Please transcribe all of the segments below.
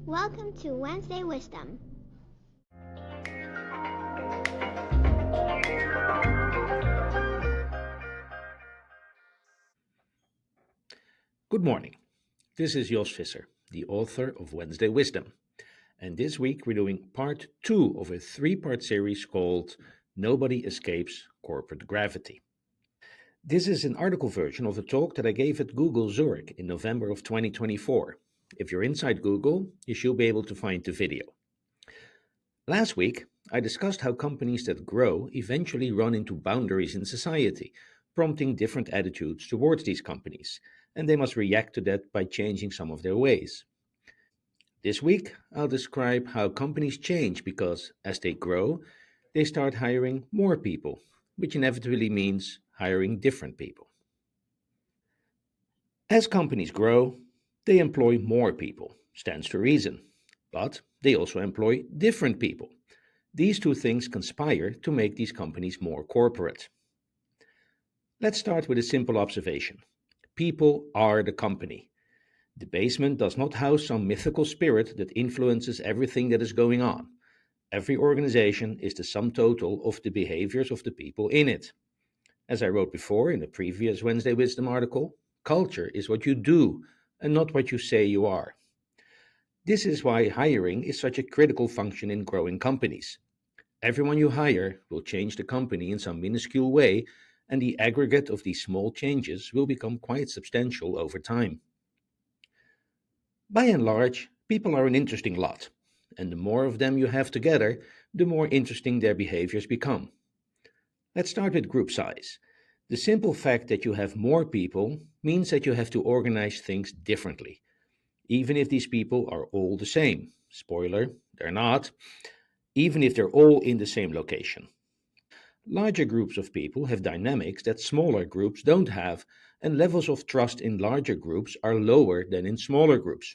Welcome to Wednesday Wisdom. Good morning. This is Jos Visser, the author of Wednesday Wisdom. And this week we're doing part 2 of a 3-part series called Nobody Escapes Corporate Gravity. This is an article version of a talk that I gave at Google Zurich in November of 2024. If you're inside Google, you should be able to find the video. Last week, I discussed how companies that grow eventually run into boundaries in society, prompting different attitudes towards these companies, and they must react to that by changing some of their ways. This week, I'll describe how companies change because as they grow, they start hiring more people, which inevitably means hiring different people. As companies grow, they employ more people, stands to reason, but they also employ different people. These two things conspire to make these companies more corporate. Let's start with a simple observation. People are the company. The basement does not house some mythical spirit that influences everything that is going on. Every organization is the sum total of the behaviors of the people in it. As I wrote before in the previous Wednesday Wisdom article, culture is what you do and not what you say you are. This is why hiring is such a critical function in growing companies. Everyone you hire will change the company in some minuscule way, and the aggregate of these small changes will become quite substantial over time. By and large, people are an interesting lot, and the more of them you have together, the more interesting their behaviors become. Let's start with group size. The simple fact that you have more people means that you have to organize things differently, even if these people are all the same. Spoiler, they're not, even if they're all in the same location. Larger groups of people have dynamics that smaller groups don't have, and levels of trust in larger groups are lower than in smaller groups.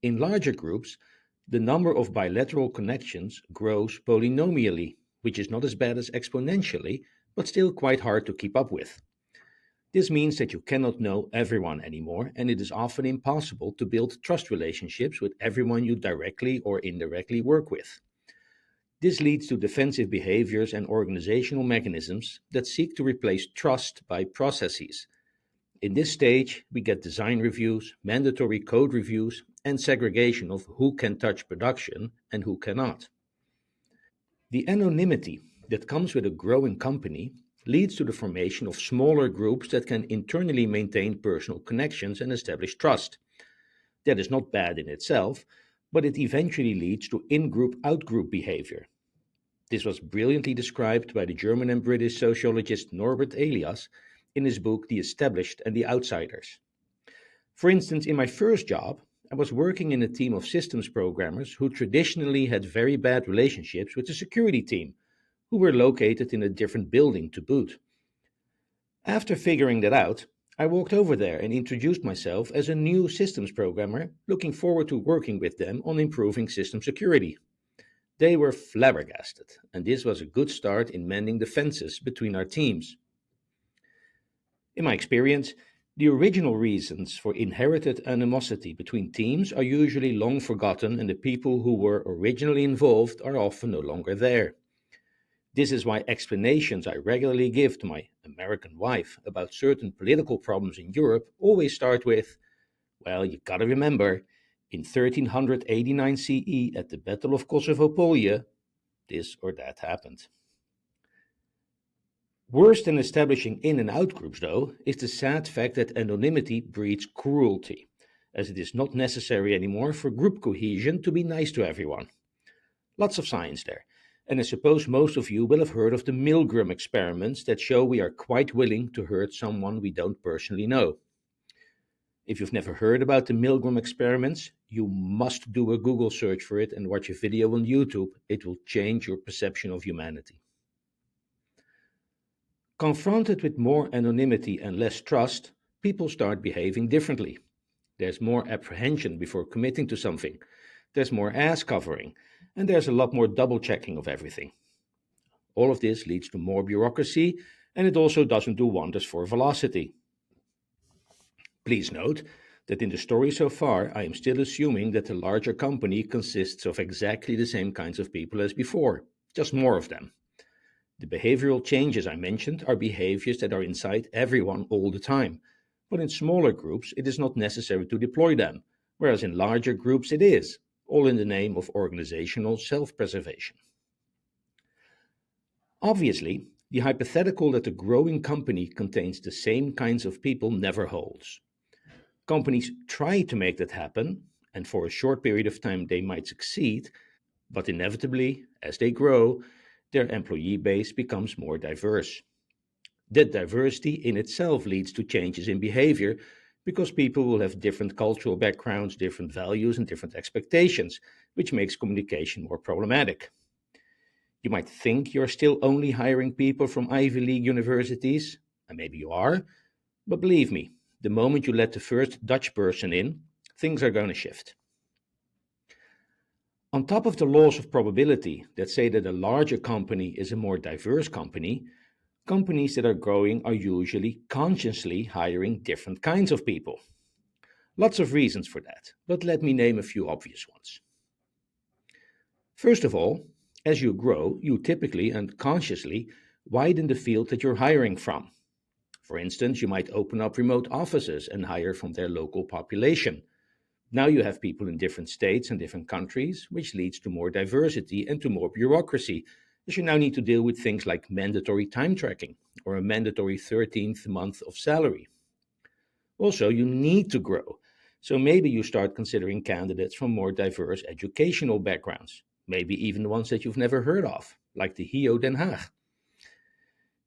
In larger groups, the number of bilateral connections grows polynomially, which is not as bad as exponentially, but still quite hard to keep up with. This means that you cannot know everyone anymore, and it is often impossible to build trust relationships with everyone you directly or indirectly work with. This leads to defensive behaviors and organizational mechanisms that seek to replace trust by processes. In this stage, we get design reviews, mandatory code reviews, and segregation of who can touch production and who cannot. The anonymity that comes with a growing company leads to the formation of smaller groups that can internally maintain personal connections and establish trust. That is not bad in itself, but it eventually leads to in-group out-group behavior. This was brilliantly described by the German and British sociologist Norbert Elias in his book The Established and the Outsiders. For instance, in my first job, I was working in a team of systems programmers who traditionally had very bad relationships with the security team, who were located in a different building to boot. After figuring that out, I walked over there and introduced myself as a new systems programmer, looking forward to working with them on improving system security. They were flabbergasted, and this was a good start in mending the fences between our teams. In my experience, the original reasons for inherited animosity between teams are usually long forgotten, and the people who were originally involved are often no longer there. This is why explanations I regularly give to my American wife about certain political problems in Europe always start with, well, you gotta remember, in 1389 CE at the Battle of Kosovo-Polje, this or that happened. Worse than establishing in and out groups, though, is the sad fact that anonymity breeds cruelty, as it is not necessary anymore for group cohesion to be nice to everyone. Lots of science there, and I suppose most of you will have heard of the Milgram experiments that show we are quite willing to hurt someone we don't personally know. If you've never heard about the Milgram experiments, you must do a Google search for it and watch a video on YouTube. It will change your perception of humanity. Confronted with more anonymity and less trust, people start behaving differently. There's more apprehension before committing to something. There's more ass covering, and there's a lot more double checking of everything. All of this leads to more bureaucracy, and it also doesn't do wonders for velocity. Please note that in the story so far, I am still assuming that the larger company consists of exactly the same kinds of people as before, just more of them. The behavioral changes I mentioned are behaviors that are inside everyone all the time, but in smaller groups it is not necessary to deploy them, whereas in larger groups it is, all in the name of organizational self-preservation. Obviously, the hypothetical that a growing company contains the same kinds of people never holds. Companies try to make that happen, and for a short period of time they might succeed, but inevitably, as they grow, their employee base becomes more diverse. That diversity in itself leads to changes in behavior because people will have different cultural backgrounds, different values, and different expectations, which makes communication more problematic. You might think you're still only hiring people from Ivy League universities, and maybe you are, but believe me, the moment you let the first Dutch person in, things are going to shift. On top of the laws of probability that say that a larger company is a more diverse company, companies that are growing are usually consciously hiring different kinds of people. Lots of reasons for that, but let me name a few obvious ones. First of all, as you grow, you typically and consciously widen the field that you're hiring from. For instance, you might open up remote offices and hire from their local population. Now you have people in different states and different countries, which leads to more diversity and to more bureaucracy, as you now need to deal with things like mandatory time tracking or a mandatory 13th month of salary. Also, you need to grow, so maybe you start considering candidates from more diverse educational backgrounds, maybe even ones that you've never heard of, like the HIO Den Haag.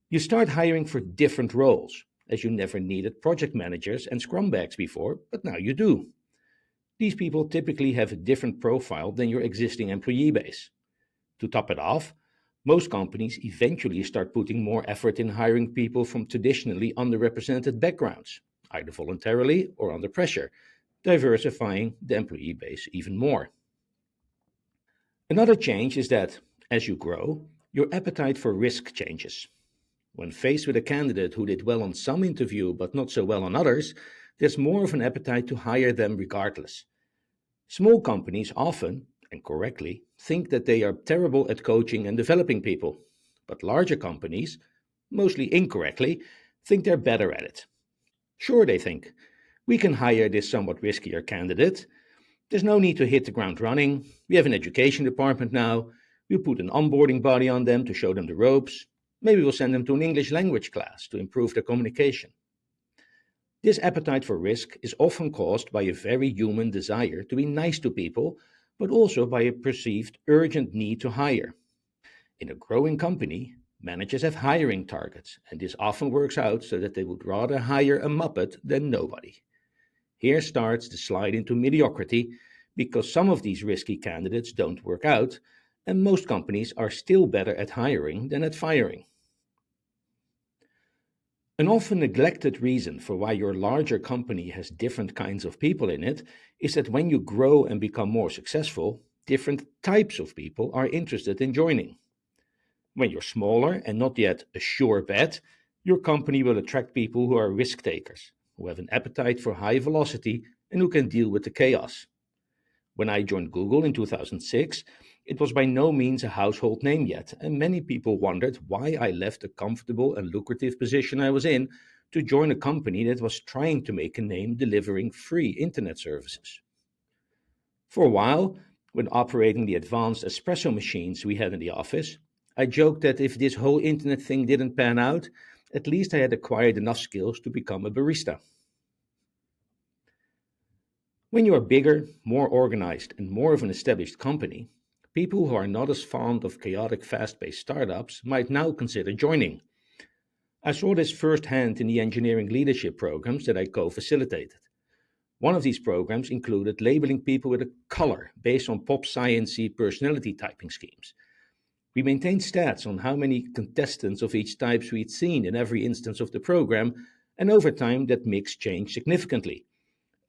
You start hiring for different roles, as you never needed project managers and scrum bags before, but now you do. These people typically have a different profile than your existing employee base. To top it off, most companies eventually start putting more effort in hiring people from traditionally underrepresented backgrounds, either voluntarily or under pressure, diversifying the employee base even more. Another change is that, as you grow, your appetite for risk changes. When faced with a candidate who did well on some interview but not so well on others, there's more of an appetite to hire them regardless. Small companies often, and correctly, think that they are terrible at coaching and developing people, but larger companies, mostly incorrectly, think they're better at it. Sure, they think, we can hire this somewhat riskier candidate. There's no need to hit the ground running. We have an education department now. We'll put an onboarding body on them to show them the ropes. Maybe we'll send them to an English language class to improve their communication. This appetite for risk is often caused by a very human desire to be nice to people, but also by a perceived urgent need to hire. In a growing company, managers have hiring targets, and this often works out so that they would rather hire a muppet than nobody. Here starts the slide into mediocrity, because some of these risky candidates don't work out, and most companies are still better at hiring than at firing. An often neglected reason for why your larger company has different kinds of people in it is that when you grow and become more successful, different types of people are interested in joining. When you're smaller and not yet a sure bet, your company will attract people who are risk takers, who have an appetite for high velocity and who can deal with the chaos. When I joined Google in 2006, it was by no means a household name yet, and many people wondered why I left the comfortable and lucrative position I was in to join a company that was trying to make a name delivering free internet services. For a while, when operating the advanced espresso machines we had in the office, I joked that if this whole internet thing didn't pan out, at least I had acquired enough skills to become a barista. When you are bigger, more organized, and more of an established company, people who are not as fond of chaotic, fast-paced startups might now consider joining. I saw this firsthand in the engineering leadership programs that I co-facilitated. One of these programs included labeling people with a color based on pop science-y personality typing schemes. We maintained stats on how many contestants of each type we'd seen in every instance of the program, and over time that mix changed significantly.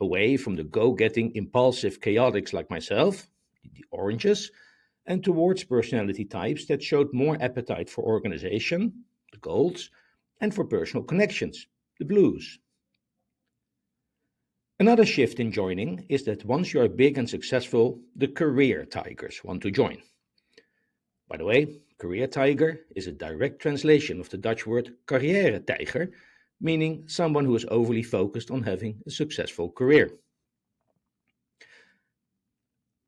Away from the go-getting, impulsive chaotics like myself, the oranges, and towards personality types that showed more appetite for organization, the golds, and for personal connections, the blues. Another shift in joining is that once you are big and successful, the career tigers want to join. By the way, career tiger is a direct translation of the Dutch word carrière-tijger, meaning someone who is overly focused on having a successful career.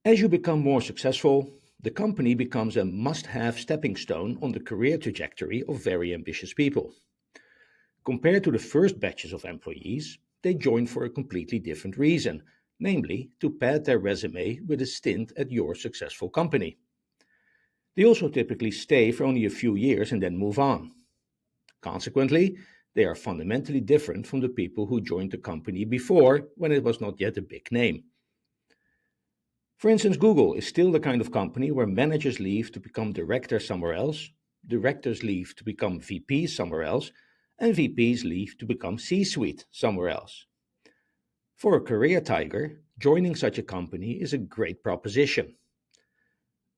As you become more successful, the company becomes a must-have stepping stone on the career trajectory of very ambitious people. Compared to the first batches of employees, they join for a completely different reason, namely to pad their resume with a stint at your successful company. They also typically stay for only a few years and then move on. Consequently, they are fundamentally different from the people who joined the company before when it was not yet a big name. For instance, Google is still the kind of company where managers leave to become directors somewhere else, directors leave to become VPs somewhere else, and VPs leave to become C-suite somewhere else. For a career tiger, joining such a company is a great proposition.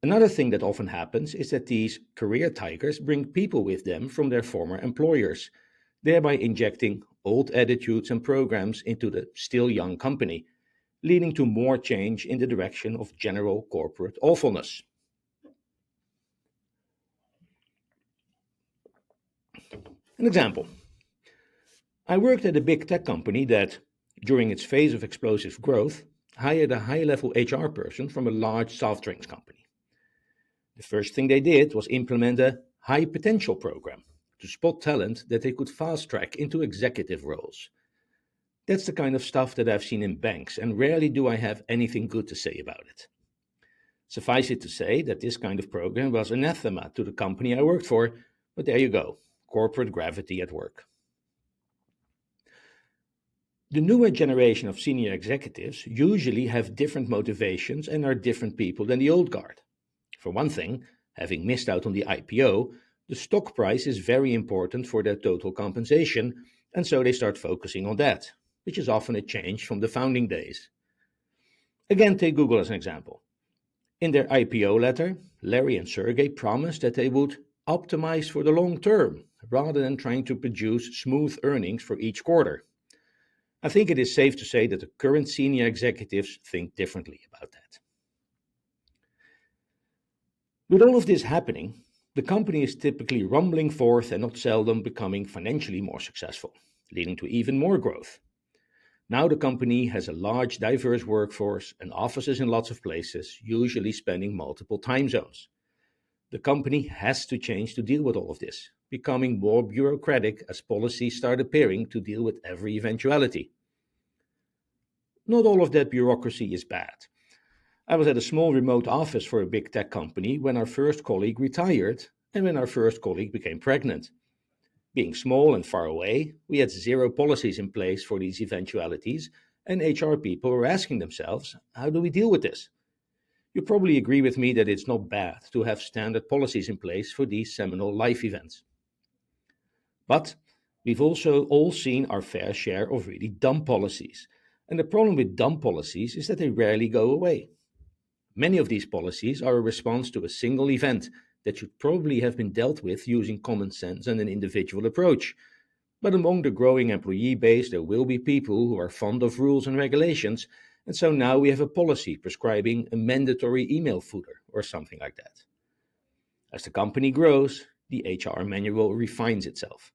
Another thing that often happens is that these career tigers bring people with them from their former employers, thereby injecting old attitudes and programs into the still young company, leading to more change in the direction of general corporate awfulness. An example. I worked at a big tech company that, during its phase of explosive growth, hired a high-level HR person from a large soft drinks company. The first thing they did was implement a high potential program to spot talent that they could fast track into executive roles. That's the kind of stuff that I've seen in banks, and rarely do I have anything good to say about it. Suffice it to say that this kind of program was anathema to the company I worked for, but there you go, corporate gravity at work. The newer generation of senior executives usually have different motivations and are different people than the old guard. For one thing, having missed out on the IPO, the stock price is very important for their total compensation, and so they start focusing on that, which is often a change from the founding days. Again, take Google as an example. In their IPO letter, Larry and Sergey promised that they would optimize for the long term, rather than trying to produce smooth earnings for each quarter. I think it is safe to say that the current senior executives think differently about that. With all of this happening, the company is typically rumbling forth and not seldom becoming financially more successful, leading to even more growth. Now the company has a large, diverse workforce and offices in lots of places, usually spanning multiple time zones. The company has to change to deal with all of this, becoming more bureaucratic as policies start appearing to deal with every eventuality. Not all of that bureaucracy is bad. I was at a small remote office for a big tech company when our first colleague retired and when our first colleague became pregnant. Being small and far away, we had zero policies in place for these eventualities, and HR people were asking themselves, how do we deal with this? You probably agree with me that it's not bad to have standard policies in place for these seminal life events. But we've also all seen our fair share of really dumb policies, and the problem with dumb policies is that they rarely go away. Many of these policies are a response to a single event that should probably have been dealt with using common sense and an individual approach. But among the growing employee base, there will be people who are fond of rules and regulations, and so now we have a policy prescribing a mandatory email footer or something like that. As the company grows, the HR manual refines itself.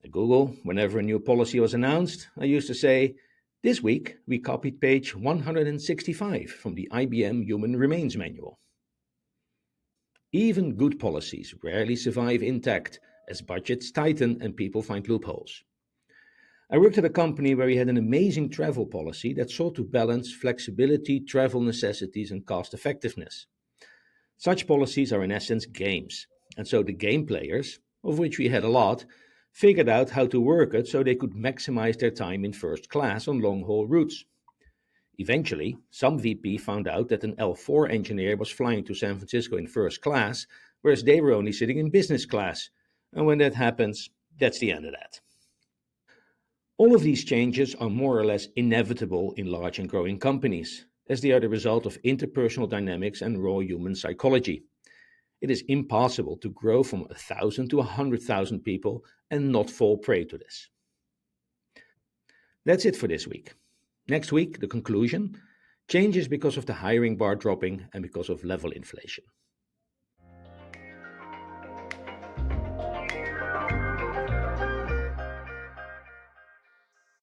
At Google, whenever a new policy was announced, I used to say, this week, we copied page 165 from the IBM Human Remains Manual. Even good policies rarely survive intact as budgets tighten and people find loopholes. I worked at a company where we had an amazing travel policy that sought to balance flexibility, travel necessities, and cost effectiveness. Such policies are in essence games, and so the game players, of which we had a lot, figured out how to work it so they could maximize their time in first class on long-haul routes. Eventually, some VP found out that an L4 engineer was flying to San Francisco in first class, whereas they were only sitting in business class. And when that happens, that's the end of that. All of these changes are more or less inevitable in large and growing companies, as they are the result of interpersonal dynamics and raw human psychology. It is impossible to grow from 1,000 to 100,000 people and not fall prey to this. That's it for this week. Next week, the conclusion: changes because of the hiring bar dropping and because of level inflation.